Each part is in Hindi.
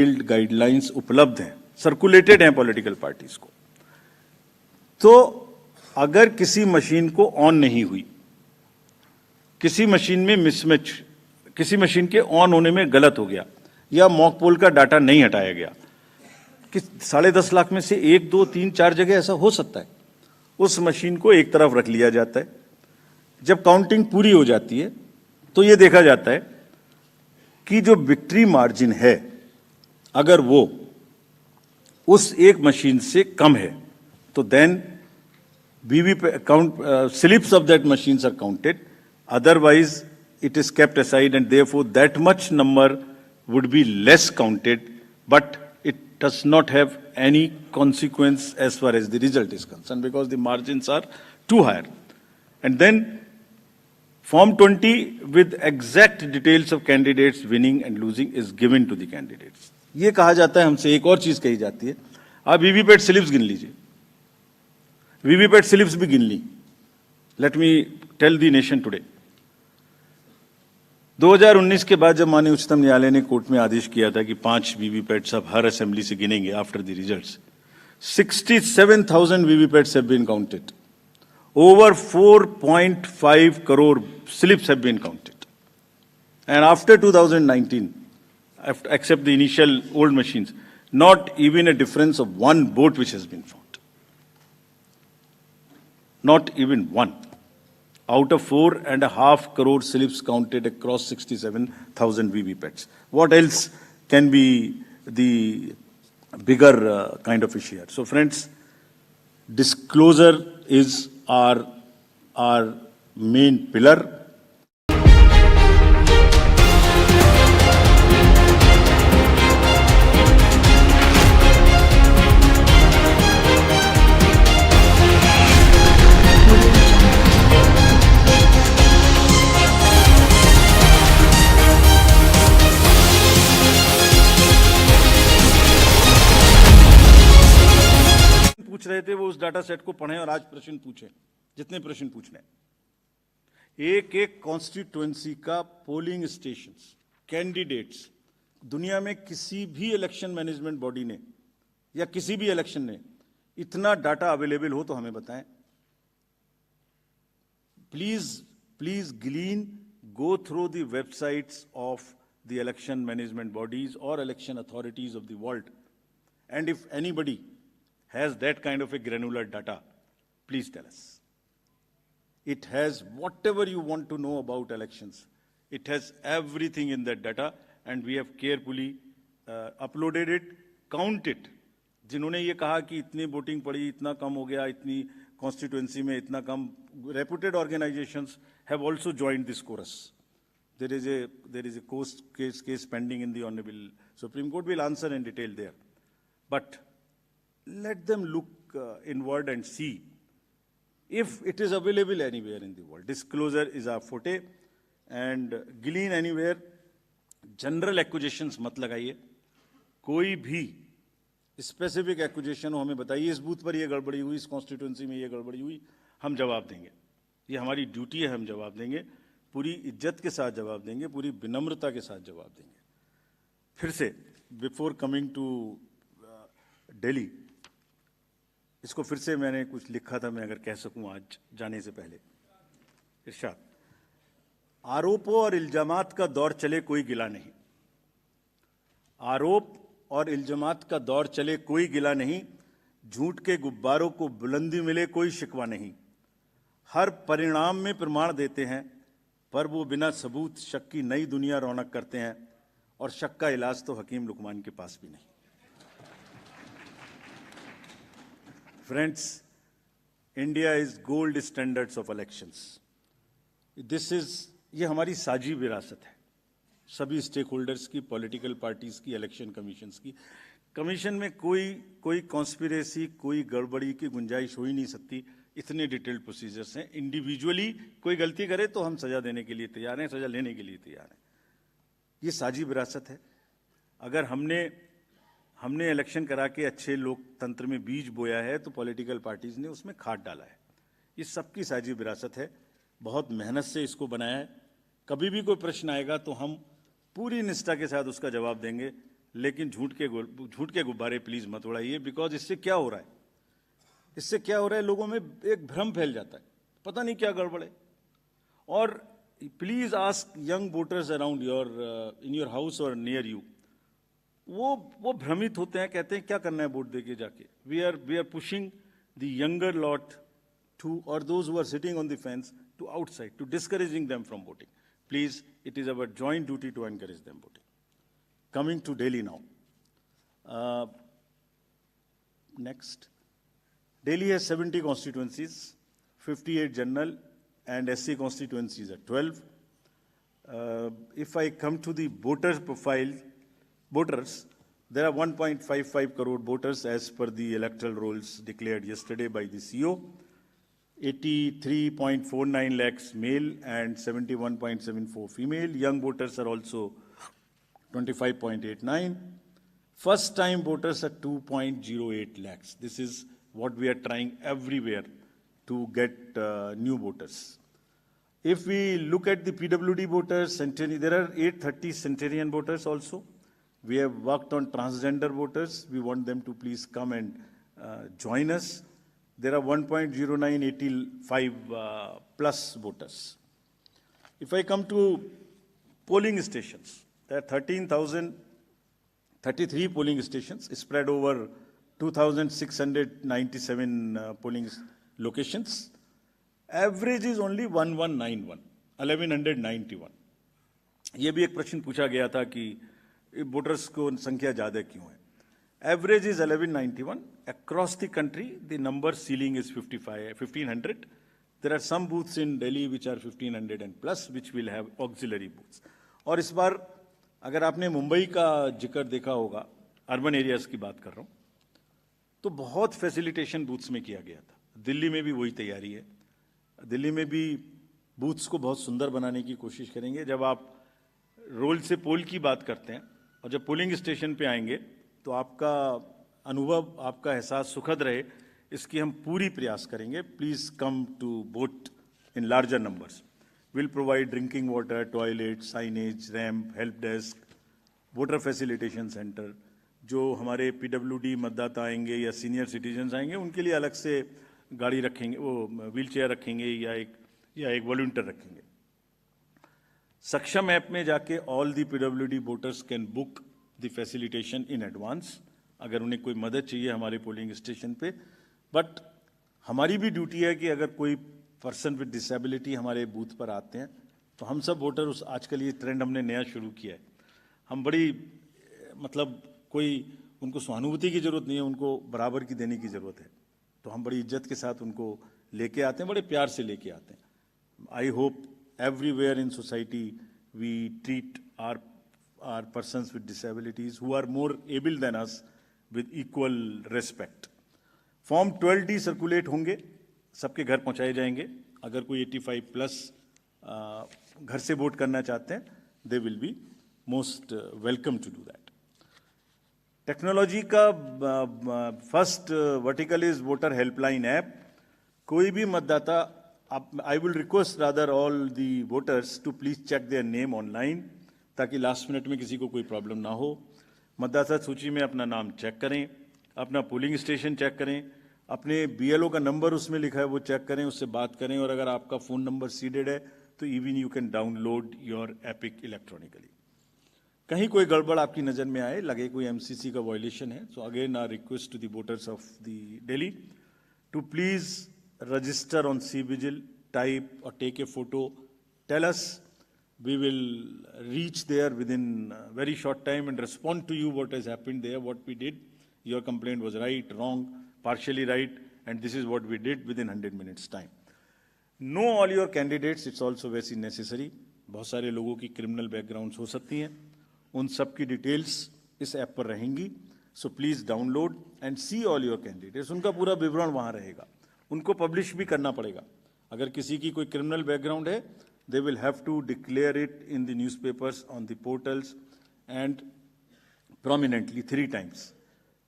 गाइडलाइंस उपलब्ध हैं, सर्कुलेटेड हैं पॉलिटिकल पार्टीज को। तो अगर किसी मशीन को ऑन नहीं हुई, किसी मशीन में मिसमैच, किसी मशीन के ऑन होने में गलत हो गया, या मॉक पोल का डाटा नहीं हटाया गया, कि 10.5 लाख में से 1, 2, 3, 4 जगह ऐसा हो सकता है, उस मशीन को एक तरफ रख लिया जाता है। जब काउंटिंग पूरी हो जाती है तो यह देखा जाता है कि जो विक्ट्री मार्जिन है, अगर वो उस एक मशीन से कम है, तो then slips of that machines are counted. Otherwise, it is kept aside, and therefore that much number would be less counted, but it does not have any consequence as far as the result is concerned, because the margins are too high. And then Form 20 with exact details of candidates winning and losing is given to the candidates. ये कहा जाता है, हमसे एक और चीज कही जाती है, आप वीवीपैट स्लिप्स गिन लीजिए। वीवीपैट स्लिप्स भी गिन ली। Let me tell the nation today, 2019 के बाद जब माननीय उच्चतम न्यायालय ने कोर्ट में आदेश किया था कि 5 वीवीपैट्स अब हर असेंबली से गिनेंगे after the results, 67,000 VVPATs have been counted, over 4.5 crore slips have been counted, and after 2019, except the initial old machines, not even a difference of one vote which has been found. Not even one. Out of 4.5 crore slips counted across 67,000 VVPATs. What else can be the bigger kind of issue here? So friends, disclosure is our main pillar. पूछ रहे थे वो उस डाटा सेट को पढ़ें और आज प्रश्न पूछें, जितने प्रश्न पूछने। एक एक कॉन्स्टिट्यूएंसी का पोलिंग स्टेशंस, कैंडिडेट्स, दुनिया में किसी भी इलेक्शन मैनेजमेंट बॉडी ने या किसी भी इलेक्शन ने इतना डाटा अवेलेबल हो तो हमें बताएं। Please glean, go through the websites of the election management bodies or election authorities of the world, and if anybody has that kind of a granular data, please tell us. It has whatever you want to know about elections. It has everything in that data, and we have carefully uploaded it, count it. जिन्होंने ये कहा कि इतनी वोटिंग पड़ी, इतना कम हो गया, इतनी कॉन्स्टिट्यूएंसी में इतना कम, reputed organizations have also joined this chorus. There is a case pending in the Honorable Supreme Court. We'll answer in detail there. But let them look inward and see if it is available anywhere in the world. Disclosure is our forte, and glean anywhere. General accusations मत लगाइए, कोई भी स्पेसिफिक एक्यूजेशन हो हमें बताइए, इस बूथ पर ये गड़बड़ी हुई, इस कॉन्स्टिट्यूएंसी में ये गड़बड़ी हुई, हम जवाब देंगे। ये हमारी ड्यूटी है, हम जवाब देंगे, पूरी इज्जत के साथ जवाब देंगे, पूरी विनम्रता के साथ जवाब देंगे। फिर से बिफोर कमिंग टू दिल्ली, इसको फिर से मैंने कुछ लिखा था, मैं अगर कह सकूं आज जाने से पहले। इरशाद, आरोपों और इल्जामात का दौर चले कोई गिला नहीं, आरोप और इल्जामात का दौर चले कोई गिला नहीं, झूठ के गुब्बारों को बुलंदी मिले कोई शिकवा नहीं, हर परिणाम में प्रमाण देते हैं पर वो बिना सबूत शक की नई दुनिया रौनक करते हैं, और शक का इलाज तो हकीम लुकमान के पास भी नहीं। Friends, India is gold standards of elections. ये हमारी साझी विरासत है, सभी स्टेक होल्डर्स की, पॉलिटिकल पार्टीज की, इलेक्शन कमीशंस की। कमीशन में कोई कॉन्स्पिरेसी, कोई गड़बड़ी की गुंजाइश हो ही नहीं सकती, इतने डिटेल्ड प्रोसीजर्स हैं। इंडिविजुअली कोई गलती करे तो हम सजा देने के लिए तैयार हैं, सजा लेने के लिए तैयार हैं। ये साझी विरासत है। अगर हमने इलेक्शन करा के अच्छे लोकतंत्र में बीज बोया है तो पॉलिटिकल पार्टीज ने उसमें खाद डाला है। ये सबकी साझी विरासत है, बहुत मेहनत से इसको बनाया है। कभी भी कोई प्रश्न आएगा तो हम पूरी निष्ठा के साथ उसका जवाब देंगे, लेकिन झूठ के गुब्बारे प्लीज मत उड़ाइए, बिकॉज इससे क्या हो रहा है, इससे क्या हो रहा है, लोगों में एक भ्रम फैल जाता है, पता नहीं क्या गड़बड़ है। और please ask young voters around in your house और नियर यू, वो भ्रमित होते हैं, कहते हैं क्या करना है वोट देके जाके। We are pushing the younger lot to, और those who are sitting on the fence, to outside, to discouraging them from voting. Please, it is our joint duty to encourage them voting. Coming to Delhi now. Next. Delhi has 70 constituencies, 58 general and SC constituencies are 12. If I come to the voters profile, voters, there are 1.55 crore voters as per the electoral rolls declared yesterday by the CO. 83.49 lakhs male and 71.74 female. Young voters are also 25.89. First time voters are 2.08 lakhs. This is what we are trying everywhere to get new voters. If we look at the PWD voters, there are 830 centenarian voters also. We have worked on transgender voters. We want them to please come and join us. There are 1.0985 plus voters. If I come to polling stations, there are 13,033 polling stations spread over 2,697 polling locations. Average is only 1191. ये भी एक प्रश्न पूछा गया था कि वोटर्स को संख्या ज़्यादा क्यों है। Average is 1191. Across the country, the number ceiling is 1500. There are some booths in Delhi which are 1500 and plus, which will have auxiliary booths. और इस बार अगर आपने मुंबई का जिक्र देखा होगा, अर्बन एरियाज की बात कर रहा हूँ, तो बहुत फैसिलिटेशन बूथ्स में किया गया था। दिल्ली में भी वही तैयारी है। दिल्ली में भी बूथ्स को बहुत सुंदर बनाने की कोशिश करेंगे। जब आप रोल से पोल की बात करते हैं और जब पोलिंग स्टेशन पे आएंगे तो आपका अनुभव, आपका एहसास सुखद रहे, इसकी हम पूरी प्रयास करेंगे। Please come to vote in larger numbers. Will provide drinking water, toilet, signage, ramp, help desk, voter facilitation center. जो हमारे PWD मतदाता आएंगे या सीनियर सिटीजन्स आएंगे, उनके लिए अलग से गाड़ी रखेंगे, वो व्हील चेयर रखेंगे या एक वॉलंटियर रखेंगे। सक्षम ऐप में जाके all the PWD voters can book the facilitation in advance, अगर उन्हें कोई मदद चाहिए हमारे पोलिंग स्टेशन पे। बट हमारी भी ड्यूटी है कि अगर कोई पर्सन विद डिसेबिलिटी हमारे बूथ पर आते हैं तो हम सब वोटर आजकल ये ट्रेंड हमने नया शुरू किया है, हम बड़ी कोई उनको सहानुभूति की ज़रूरत नहीं है, उनको बराबर की देने की ज़रूरत है, तो हम बड़ी इज्जत के साथ उनको लेके आते हैं, बड़े प्यार से लेके आते हैं। I hope everywhere in society we treat our persons with disabilities who are more able than us with equal respect. Form 12D circulate होंगे, सबके घर पहुंचाए जाएंगे। अगर कोई 85 प्लस घर से वोट करना चाहते हैं, they will be most welcome to do that. Technology का first vertical is voter helpline app. कोई भी मतदाता, I will request rather all the voters to please check their name online, ताकि लास्ट मिनट में किसी को कोई प्रॉब्लम ना हो। मतदाता सूची में अपना नाम चेक करें, अपना पोलिंग स्टेशन चेक करें, अपने BLO का नंबर उसमें लिखा है वो चेक करें, उससे बात करें, और अगर आपका फ़ोन नंबर सीडेड है तो even you can download your epic electronically. कहीं कोई गड़बड़ आपकी नज़र में आए, लगे कोई MCC का वायलेशन है, so again our request to the voters of the Delhi to please register on CVGIL, type और take a photo, tell us, we will reach there within a very short time and respond to you what has happened there, what we did. Your complaint was right, wrong, partially right, and this is what we did within 100 minutes time. Know all your candidates, it's also very necessary. बहुत सारे लोगों की क्रिमिनल बैकग्राउंड्स हो सकती हैं, उन सब की डिटेल्स इस ऐप पर रहेंगी। So please download and see all your candidates, उनका पूरा विवरण वहाँ रहेगा, उनको पब्लिश भी करना पड़ेगा। अगर किसी की कोई क्रिमिनल बैकग्राउंड है, they will have to declare it in the newspapers, on the portals and prominently 3 times.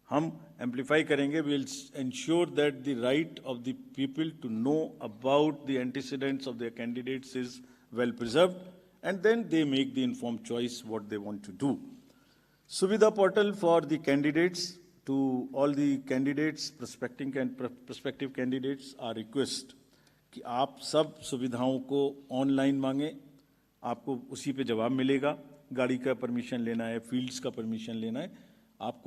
हम amplify करेंगे, we will ensure that the right of the people to know about the antecedents of their candidates is well preserved, and then they make the informed choice what they want to do. Suvidha portal for the candidates. To all the candidates, prospective candidates, our request कि आप सब सुविधाओं को ऑनलाइन मांगें, आपको उसी पे जवाब मिलेगा। गाड़ी का परमिशन लेना है, फील्ड्स का परमिशन लेना है, आपको